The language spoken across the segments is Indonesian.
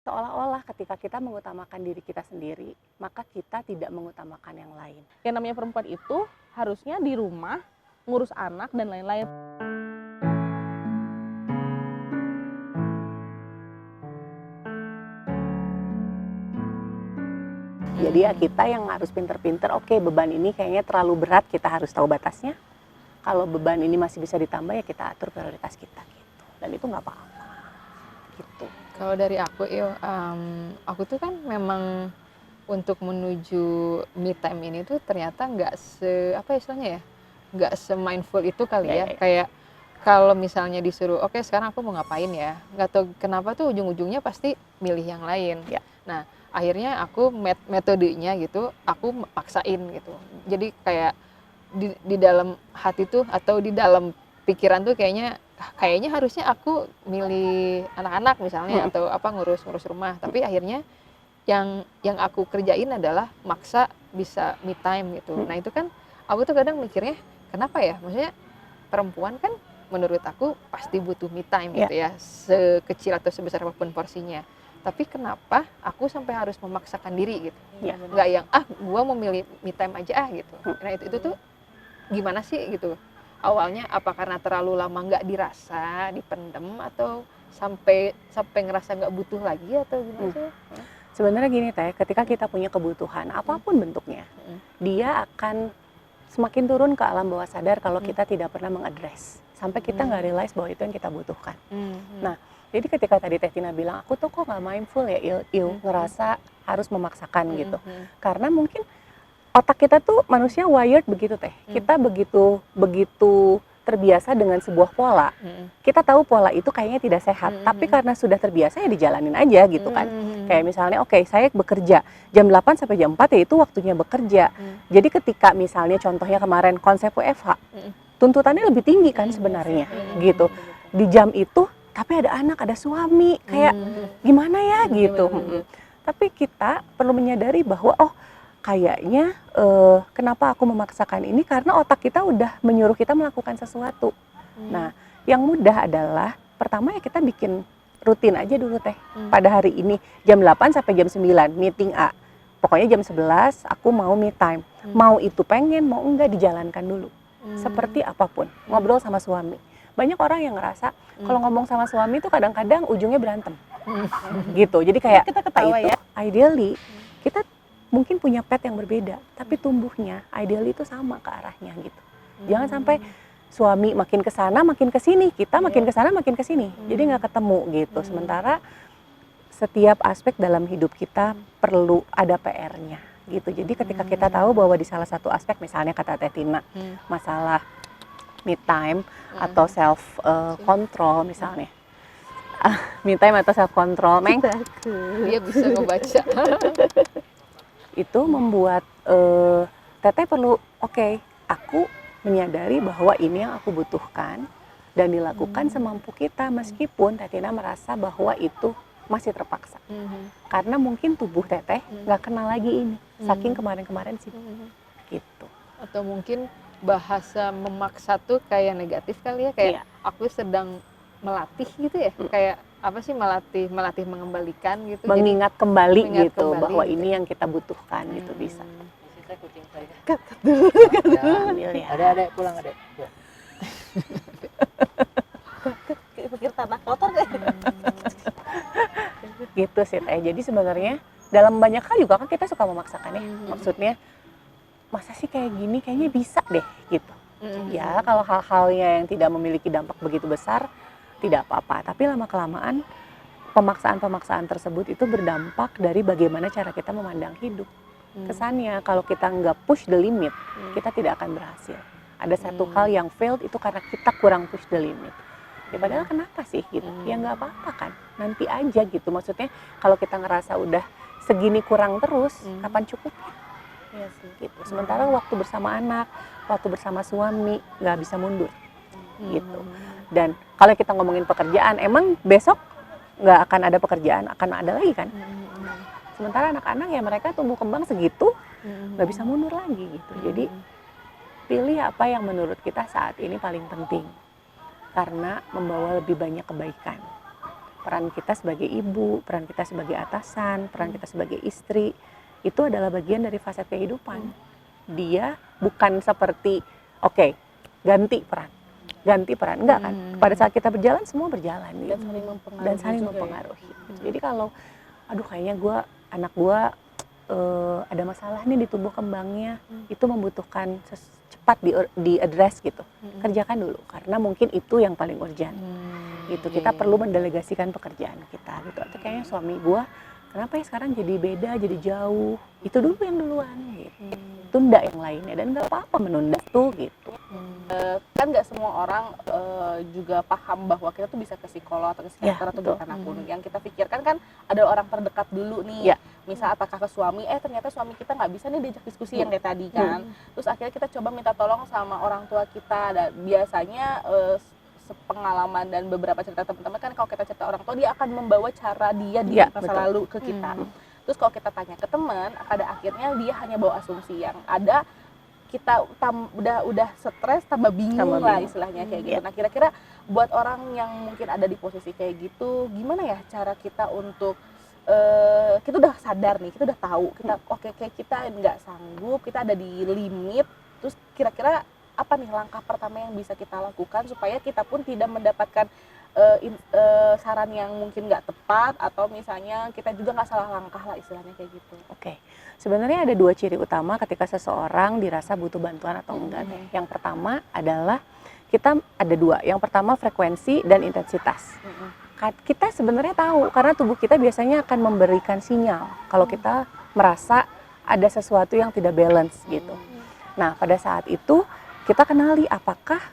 Seolah-olah ketika kita mengutamakan diri kita sendiri, maka kita tidak mengutamakan yang lain. Yang namanya perempuan itu harusnya di rumah, ngurus anak dan lain-lain. Jadi ya kita yang harus pinter-pinter, oke beban ini kayaknya terlalu berat, kita harus tahu batasnya. Kalau beban ini masih bisa ditambah ya kita atur prioritas kita gitu. Dan itu nggak apa-apa gitu. Kalau dari aku, aku tuh kan memang untuk menuju me time ini tuh ternyata nggak apa istilahnya ya, nggak se-mindful itu kali ya. Kayak kalau misalnya disuruh, oke sekarang aku mau ngapain ya, nggak tahu kenapa tuh ujung-ujungnya pasti milih yang lain. Ya. Nah akhirnya aku metodenya gitu, aku paksain gitu. Jadi kayak di dalam hati tuh atau di dalam pikiran tuh kayaknya harusnya aku milih anak-anak misalnya atau apa ngurus rumah, tapi akhirnya yang aku kerjain adalah maksa bisa me time gitu. Nah itu kan aku tuh kadang mikirnya kenapa ya, maksudnya perempuan kan menurut aku pasti butuh me time gitu ya, sekecil atau sebesar apapun porsinya, tapi kenapa aku sampai harus memaksakan diri gitu, nggak yang gua mau milih me time aja gitu. Nah itu tuh gimana sih gitu awalnya, apa karena terlalu lama nggak dirasa, dipendem, atau sampai ngerasa nggak butuh lagi atau gimana sih? Sebenarnya gini Teh, ketika kita punya kebutuhan apapun bentuknya, dia akan semakin turun ke alam bawah sadar kalau kita tidak pernah mengadres sampai kita nggak realize bahwa itu yang kita butuhkan. Nah, jadi ketika tadi Teh Tina bilang aku tuh kok nggak mindful ya, ngerasa harus memaksakan gitu, karena mungkin otak kita tuh manusia wired begitu Teh. Kita begitu terbiasa dengan sebuah pola. Kita tahu pola itu kayaknya tidak sehat, tapi karena sudah terbiasa ya dijalanin aja gitu kan. Kayak misalnya oke, saya bekerja jam 8 sampai jam 4 ya itu waktunya bekerja. Jadi ketika misalnya contohnya kemarin konsep WFH, tuntutannya lebih tinggi kan sebenarnya gitu. Di jam itu tapi ada anak, ada suami, kayak gimana ya gitu. Tapi kita perlu menyadari bahwa kayaknya kenapa aku memaksakan ini, karena otak kita udah menyuruh kita melakukan sesuatu. Nah, yang mudah adalah pertama ya kita bikin rutin aja dulu Teh. Pada hari ini jam 8 sampai jam 9 meeting A. Pokoknya jam 11 aku mau me time. Mau itu pengen, mau enggak dijalankan dulu. Seperti apapun. Ngobrol sama suami. Banyak orang yang ngerasa kalau ngomong sama suami itu kadang-kadang ujungnya berantem. Gitu. Jadi kayak kita ketawa itu, ya. Ideally kita mungkin punya pet yang berbeda, tapi tumbuhnya ideal itu sama ke arahnya gitu. Jangan sampai suami makin ke sana makin ke sini, kita makin ke sana makin ke sini. Jadi nggak ketemu gitu. Sementara setiap aspek dalam hidup kita perlu ada PR-nya gitu. Jadi ketika kita tahu bahwa di salah satu aspek misalnya kata Teh Tina, masalah me time atau self control misalnya. Me time atau self control, Meng. Dia bisa ngebaca. Itu membuat Teteh perlu aku menyadari bahwa ini yang aku butuhkan dan dilakukan semampu kita meskipun Teh Tina merasa bahwa itu masih terpaksa. Karena mungkin tubuh Teteh nggak kenal lagi ini saking kemarin-kemarin sih gitu. Atau mungkin bahasa memaksa tuh kayak negatif kali ya, kayak aku sedang melatih gitu ya, kayak apa sih melatih mengembalikan gitu, mengingat kembali gitu kembali, bahwa gitu. Ini yang kita butuhkan gitu bisa. Saya kucing saya. Ambil ya. Ada pulang ada. Pikir tanah kotor deh. Gitu sih Teh. Jadi sebenarnya dalam banyak hal juga kan kita suka memaksakan ya. Maksudnya masa sih kayak gini kayaknya bisa deh gitu. Ya kalau hal-halnya yang tidak memiliki dampak begitu besar tidak apa-apa, tapi lama-kelamaan pemaksaan-pemaksaan tersebut itu berdampak dari bagaimana cara kita memandang hidup. Kesannya kalau kita nggak push the limit, kita tidak akan berhasil. Ada satu hal yang failed itu karena kita kurang push the limit. Ya padahal kenapa sih gitu? Ya nggak apa-apa kan, nanti aja gitu. Maksudnya kalau kita ngerasa udah segini kurang terus, kapan cukup? Iya sih. Gitu. Sementara waktu bersama anak, waktu bersama suami nggak bisa mundur. Gitu. Dan kalau kita ngomongin pekerjaan, emang besok nggak akan ada pekerjaan, akan ada lagi kan? Sementara anak-anak ya mereka tumbuh kembang segitu, nggak bisa mundur lagi gitu. Jadi pilih apa yang menurut kita saat ini paling penting, karena membawa lebih banyak kebaikan. peran kita sebagai ibu, peran kita sebagai atasan, peran kita sebagai istri, itu adalah bagian dari faset kehidupan. Dia bukan seperti, oke, ganti peran, enggak kan? Pada saat kita berjalan, semua berjalan Dan gitu. saling mempengaruhi. Dan saling juga ya. mempengaruhi. Jadi kalau, aduh kayaknya anak gue ada masalah nih di tubuh kembangnya, itu membutuhkan cepat di address gitu. Kerjakan dulu, karena mungkin itu yang paling urgent. Gitu, kita perlu mendelegasikan pekerjaan kita gitu. Atau kayaknya suami gue, kenapa ya sekarang jadi beda, jadi jauh, itu dulu yang duluan gitu. Tunda yang lainnya, dan nggak apa-apa menunda tuh gitu. Kan nggak semua orang juga paham bahwa kita tuh bisa ke psikolog atau ke psikiater Ya, atau betul. dimanapun. Yang kita pikirkan kan ada orang terdekat dulu nih. Ya. Misal apakah ke suami, ternyata suami kita nggak bisa nih diajak diskusi yang kayak tadi kan. Terus akhirnya kita coba minta tolong sama orang tua kita. Dan biasanya sepengalaman dan beberapa cerita teman-teman kan kalau kita cerita orang tua, dia akan membawa cara dia di Ya, masa betul. lalu ke kita. Terus kalau kita tanya ke teman, pada akhirnya dia hanya bawa asumsi yang ada, kita udah stres tambah bingung lah istilahnya kayak gitu. Nah kira-kira buat orang yang mungkin ada di posisi kayak gitu, gimana ya cara kita untuk kita udah sadar nih, kita udah tahu kita oke kayak kita nggak sanggup, kita ada di limit, terus kira-kira apa nih langkah pertama yang bisa kita lakukan supaya kita pun tidak mendapatkan saran yang mungkin nggak tepat, atau misalnya kita juga nggak salah langkah lah istilahnya kayak gitu. Oke, sebenarnya ada 2 ciri utama ketika seseorang dirasa butuh bantuan atau enggak. Yang pertama adalah kita ada 2. Yang pertama frekuensi dan intensitas. Kita sebenarnya tahu karena tubuh kita biasanya akan memberikan sinyal kalau kita merasa ada sesuatu yang tidak balance gitu. Nah pada saat itu kita kenali apakah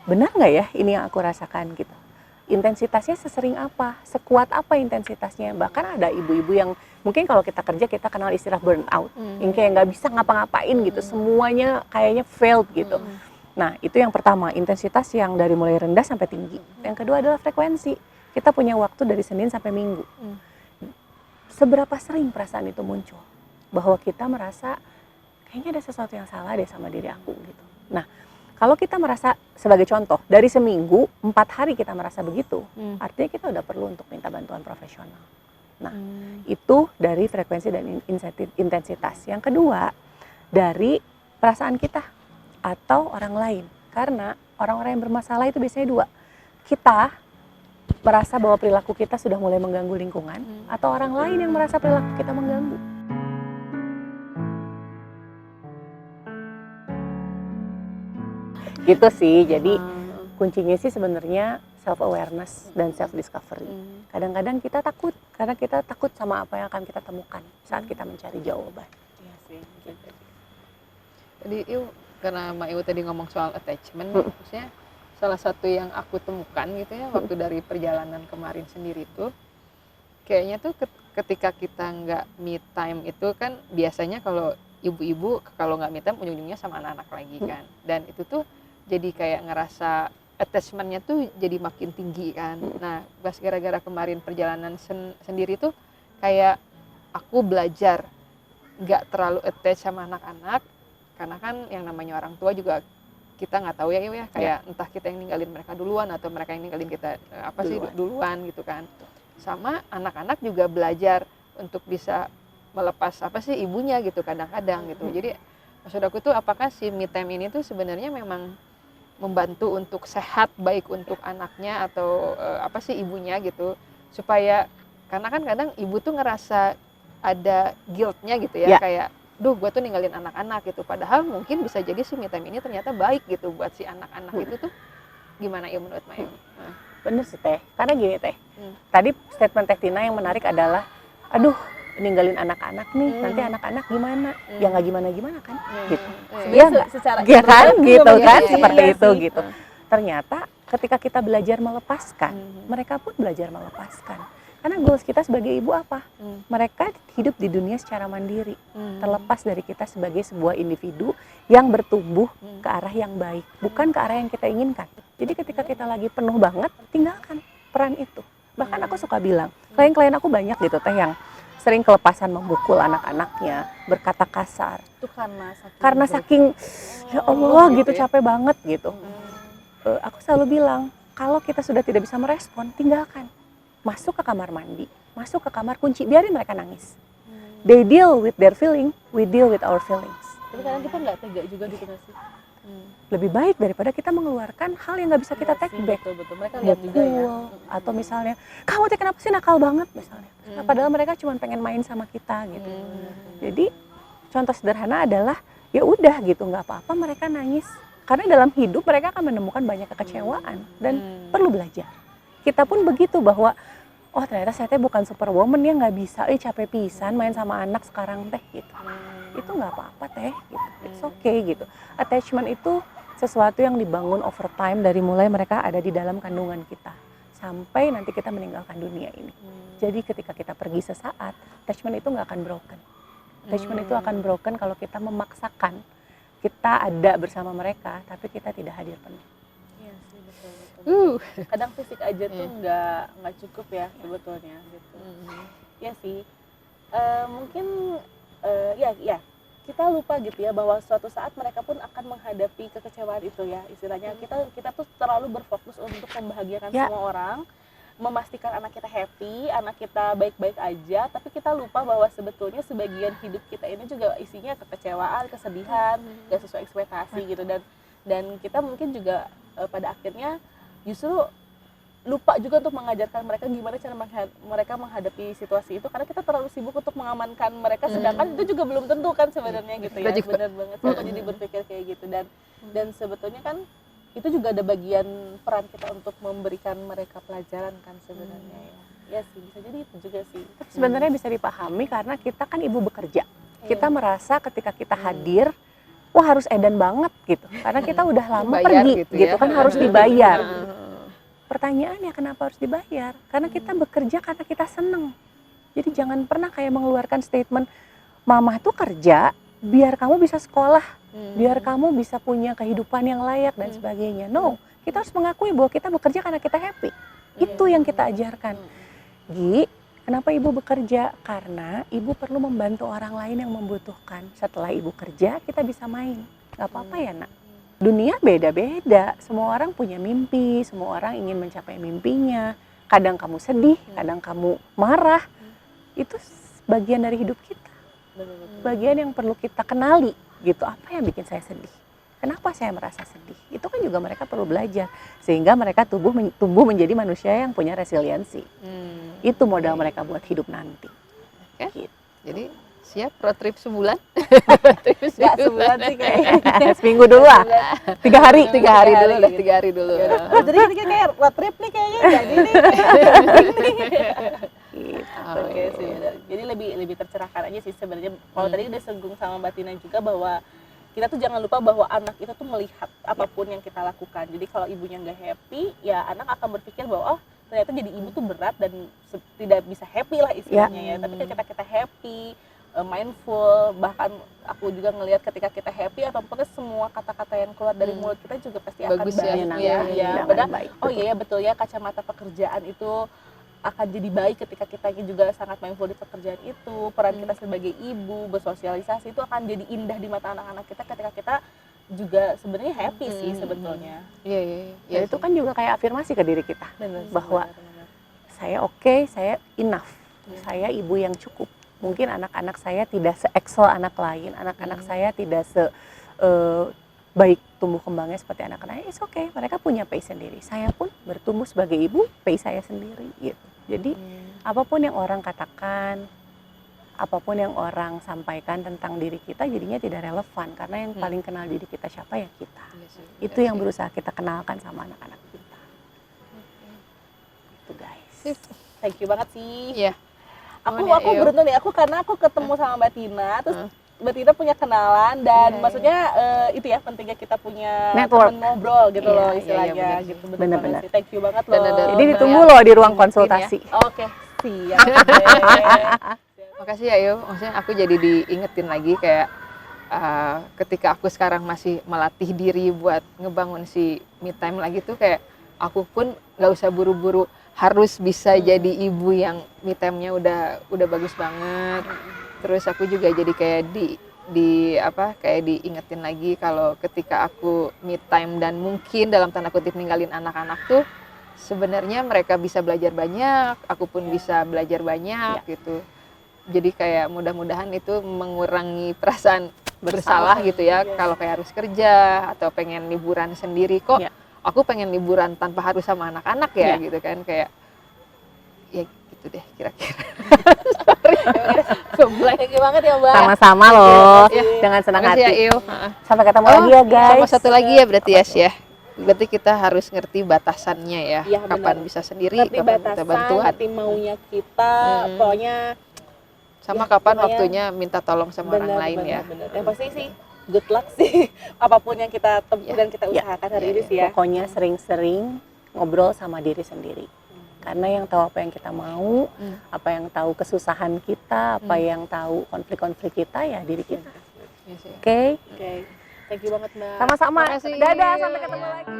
benar nggak ya ini yang aku rasakan gitu. Intensitasnya sesering apa, sekuat apa intensitasnya. Bahkan ada ibu-ibu yang mungkin kalau kita kerja kita kenal istilah burnout, yang kayak nggak bisa ngapa-ngapain gitu, semuanya kayaknya failed gitu. Nah itu yang pertama, intensitas yang dari mulai rendah sampai tinggi. Yang kedua adalah frekuensi, kita punya waktu dari Senin sampai Minggu. Seberapa sering perasaan itu muncul, bahwa kita merasa kayaknya ada sesuatu yang salah deh sama diri aku gitu. Nah kalau kita merasa, sebagai contoh, dari seminggu 4 hari kita merasa begitu, artinya kita udah perlu untuk minta bantuan profesional. Nah, itu dari frekuensi dan intensitas. Yang kedua, dari perasaan kita atau orang lain. Karena orang-orang yang bermasalah itu biasanya 2. Kita merasa bahwa perilaku kita sudah mulai mengganggu lingkungan, atau orang lain yang merasa perilaku kita mengganggu. Gitu sih, jadi kuncinya sih sebenarnya self awareness dan self discovery. Kadang-kadang kita takut karena kita takut sama apa yang akan kita temukan saat kita mencari jawaban. Iya sih. Gitu. Tadi karena Mbak Iu tadi ngomong soal attachment, maksudnya salah satu yang aku temukan gitu ya waktu dari perjalanan kemarin sendiri tuh, kayaknya tuh ketika kita nggak me time itu kan biasanya kalau ibu-ibu kalau nggak me time ujung-ujungnya sama anak-anak lagi kan, dan itu tuh jadi kayak ngerasa attachmentnya tuh jadi makin tinggi kan. Nah pas gara-gara kemarin perjalanan sendiri tuh kayak aku belajar nggak terlalu attach sama anak-anak, karena kan yang namanya orang tua juga kita nggak tahu ya kayak entah kita yang ninggalin mereka duluan atau mereka yang ninggalin kita duluan gitu kan. Sama anak-anak juga belajar untuk bisa melepas ibunya gitu kadang-kadang gitu. Jadi maksud aku tuh apakah si me time ini tuh sebenarnya memang membantu untuk sehat baik untuk anaknya atau ibunya gitu, supaya karena kan kadang ibu tuh ngerasa ada guilt-nya gitu ya. Kayak duh gue tuh ninggalin anak-anak gitu, padahal mungkin bisa jadi si me time ini ternyata baik gitu buat si anak-anak itu tuh. Gimana ya menurut Mbak Iu? Bener sih Teh, karena gini Teh, tadi statement Teh Tina yang menarik adalah aduh ninggalin anak-anak nih, nanti anak-anak gimana? Ya nggak gimana-gimana kan, gitu. Iya nggak? Secara Ya kan, gitu kan, iya, seperti iya itu sih. gitu. Ternyata ketika kita belajar melepaskan, mereka pun belajar melepaskan. Karena goals kita sebagai ibu apa? Mereka hidup di dunia secara mandiri, terlepas dari kita sebagai sebuah individu yang bertumbuh ke arah yang baik, bukan ke arah yang kita inginkan. Jadi ketika kita lagi penuh banget, tinggalkan peran itu. Bahkan aku suka bilang, klien-klien aku banyak gitu Teh yang sering kelepasan memukul anak-anaknya, berkata kasar. Itu Karena saking ya Allah gitu capek banget gitu. Aku selalu bilang, kalau kita sudah tidak bisa merespon, tinggalkan. masuk ke kamar mandi, masuk ke kamar kunci, biarin mereka nangis. They deal with their feeling, we deal with our feelings. Tapi kadang kita nggak tega juga gitu nggak sih? Lebih baik daripada kita mengeluarkan hal yang nggak bisa kita Iya take sih, back. betul mereka lihat juga ya. Mukul, atau misalnya kamu teh kenapa sih nakal banget misalnya. Padahal mereka cuma pengen main sama kita gitu. Jadi contoh sederhana adalah ya udah gitu, nggak apa-apa mereka nangis, karena dalam hidup mereka akan menemukan banyak kekecewaan dan perlu belajar. Kita pun begitu, bahwa oh ternyata saya teh bukan superwoman ya, nggak bisa capek pisan main sama anak sekarang teh gitu. Itu nggak apa-apa teh gitu. It's okay gitu. Attachment itu sesuatu yang dibangun over time, dari mulai mereka ada di dalam kandungan kita sampai nanti kita meninggalkan dunia ini. Jadi ketika kita pergi sesaat, attachment itu nggak akan broken. Attachment itu akan broken kalau kita memaksakan kita ada bersama mereka tapi kita tidak hadir penuh. Iya sih, betul. Kadang fisik aja tuh nggak cukup ya sebetulnya gitu. Ya sih. Mungkin ya kita lupa gitu ya bahwa suatu saat mereka pun akan menghadapi kekecewaan itu ya, istilahnya kita tuh terlalu berfokus untuk membahagiakan semua orang, memastikan anak kita happy, anak kita baik-baik aja, tapi kita lupa bahwa sebetulnya sebagian hidup kita ini juga isinya kekecewaan, kesedihan, gak sesuai ekspektasi gitu, dan kita mungkin juga pada akhirnya justru lupa juga untuk mengajarkan mereka gimana cara mereka menghadapi situasi itu, karena kita terlalu sibuk untuk mengamankan mereka, sedangkan itu juga belum tentu kan sebenarnya gitu ya. Benar banget, saya jadi berpikir kayak gitu, dan sebetulnya kan itu juga ada bagian peran kita untuk memberikan mereka pelajaran kan sebenarnya ya sih, bisa jadi itu juga sih. Tapi sebenarnya bisa dipahami karena kita kan ibu bekerja, kita merasa ketika kita hadir wah harus edan banget gitu, karena kita udah lama bayar pergi gitu kan, harus dibayar. Pertanyaannya kenapa harus dibayar? Karena kita bekerja karena kita seneng. Jadi jangan pernah kayak mengeluarkan statement, mama tuh kerja biar kamu bisa sekolah, biar kamu bisa punya kehidupan yang layak dan sebagainya. No, kita harus mengakui bahwa kita bekerja karena kita happy. Itu yang kita ajarkan. Gi, kenapa ibu bekerja? Karena ibu perlu membantu orang lain yang membutuhkan. Setelah ibu kerja, kita bisa main. Gak apa-apa ya nak? Dunia beda-beda, semua orang punya mimpi, semua orang ingin mencapai mimpinya. Kadang kamu sedih, kadang kamu marah. Itu bagian dari hidup kita. Bagian yang perlu kita kenali gitu. Apa yang bikin saya sedih? Kenapa saya merasa sedih? Itu kan juga mereka perlu belajar, sehingga mereka tumbuh menjadi manusia yang punya resiliensi. Itu modal mereka buat hidup nanti. Gitu. Jadi siap road trip sebulan? Gak sebulan sih kayaknya. Seminggu dulu lah. 3 hari. 3 hari dulu lah, 3 hari dulu. Jadi ini kayak road trip nih kayaknya, jadi nih. Oke sih, jadi lebih tercerahkan aja sih sebenarnya. Kalau tadi udah singgung sama Mbak Tina juga bahwa kita tuh jangan lupa bahwa anak itu tuh melihat apapun yang kita lakukan. Jadi kalau ibunya nggak happy, ya anak akan berpikir bahwa oh ternyata jadi ibu tuh berat dan tidak bisa happy lah istilahnya ya. Tapi ketika kita happy, mindful, bahkan aku juga ngelihat ketika kita happy, ataupun semua kata-kata yang keluar dari mulut kita juga pasti akan bagus baik ya. Padahal oh iya betul ya, kacamata pekerjaan itu akan jadi baik ketika kita juga sangat mindful di pekerjaan itu. Peran kita sebagai ibu bersosialisasi itu akan jadi indah di mata anak-anak kita ketika kita juga sebenarnya happy sih sebetulnya. Iya. Itu kan juga kayak afirmasi ke diri kita, bahwa saya oke, saya enough, saya ibu yang cukup. Mungkin anak-anak saya tidak se-excel anak lain, anak-anak saya tidak baik tumbuh kembangnya seperti anak-anak. It's okay, mereka punya pace sendiri. Saya pun bertumbuh sebagai ibu, pace saya sendiri gitu. Jadi apapun yang orang katakan, apapun yang orang sampaikan tentang diri kita jadinya tidak relevan, karena yang paling kenal diri kita siapa ya kita. Itu yang berusaha kita kenalkan sama anak-anak kita. Itu guys. Thank you banget sih. Iya. Aku beruntung nih, karena aku ketemu sama Mbak Tina, terus Mbak Tina punya kenalan, dan maksudnya itu ya pentingnya kita punya network, teman ngobrol gitu loh istilahnya. Gitu. Bener-bener. Thank you banget loh. Jadi ditunggu loh di ruang konsultasi. Oke, siap. Makasih ya Yo, maksudnya aku jadi diingetin lagi kayak ketika aku sekarang masih melatih diri buat ngebangun si me time lagi tuh, kayak aku pun nggak usah buru-buru harus bisa jadi ibu yang me time-nya udah bagus banget. Terus aku juga jadi kayak kayak diingetin lagi kalau ketika aku me time dan mungkin dalam tanda kutip ninggalin anak-anak tuh, sebenarnya mereka bisa belajar banyak, aku pun bisa belajar banyak gitu. Jadi kayak mudah-mudahan itu mengurangi perasaan bersalah gitu ya, kalau kayak harus kerja atau pengen liburan sendiri kok. Aku pengen liburan tanpa harus sama anak-anak ya gitu kan, kayak ya gitu deh kira-kira. Thank you banget ya Mbak. Sama-sama loh, Ya, dengan senang makasih ya hati. Il. Sampai ketemu lagi ya guys. Sama satu lagi ya berarti ya. Berarti kita harus ngerti batasannya ya. Iya, Kapan benar. bisa sendiri, Ngerti kapan minta batasan, bantuan. ngerti maunya kita, pokoknya Sama ya, kapan pokoknya waktunya minta tolong sama orang lain ya. benar. Yang pasti sih good luck sih apapun yang kita tempuh dan kita usahakan hari ini sih ya. Pokoknya sering-sering ngobrol sama diri sendiri. Karena yang tahu apa yang kita mau, apa yang tahu kesusahan kita, apa yang tahu konflik-konflik kita ya diri kita. Iya sih. Oke? Oke. Thank you banget Mbak. Sama-sama. Makasih. Dadah, sampai ketemu lagi.